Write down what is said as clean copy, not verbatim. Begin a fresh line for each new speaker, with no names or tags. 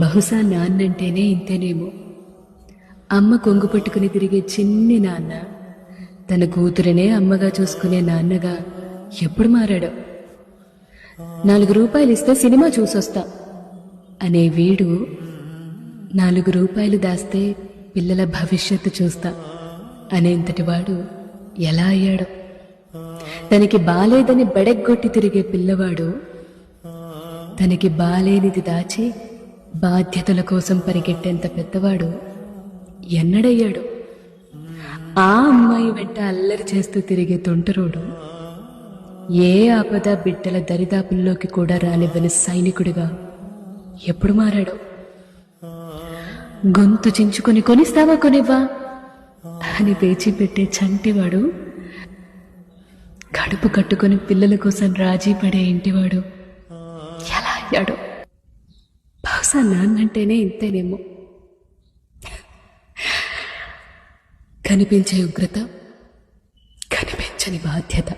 బహుశా నాన్నంటేనే ఇంతేనేమో. అమ్మ కొంగు పట్టుకుని తిరిగే చిన్ని నాన్న తన కూతురినే అమ్మగా చూసుకునే నాన్నగా ఎప్పుడు మారాడో. 4 రూపాయలు ఇస్తే సినిమా చూసొస్తా అనే వీడు 4 రూపాయలు దాస్తే పిల్లల భవిష్యత్తు చూస్తా అనేంతటి వాడు ఎలా అయ్యాడో. తనకి బాలేదని బడెగ్గొట్టి తిరిగే పిల్లవాడు తనకి బాలేనిది దాచి బాధ్యతల కోసం పరిగెట్టేంత పెద్దవాడు ఎన్నడయ్యాడు. ఆ అమ్మాయి వెంట అల్లరి చేస్తూ తిరిగే తొంటరోడు ఏ ఆపద బిడ్డల దరిదాపుల్లోకి కూడా రానివ్వని సైనికుడిగా ఎప్పుడు మారాడో. గొంతు చించుకొని కొనిస్తావా కొనివ్వా అని పేచి పెట్టే చంటివాడు కడుపు కట్టుకొని పిల్లల కోసం రాజీ పడే ఇంటివాడు ఎలా అయ్యాడో. బహుశా నాన్నంటేనే ఇంతేనేమో. కనిపించే ఉగ్రత, కనిపించని బాధ్యత.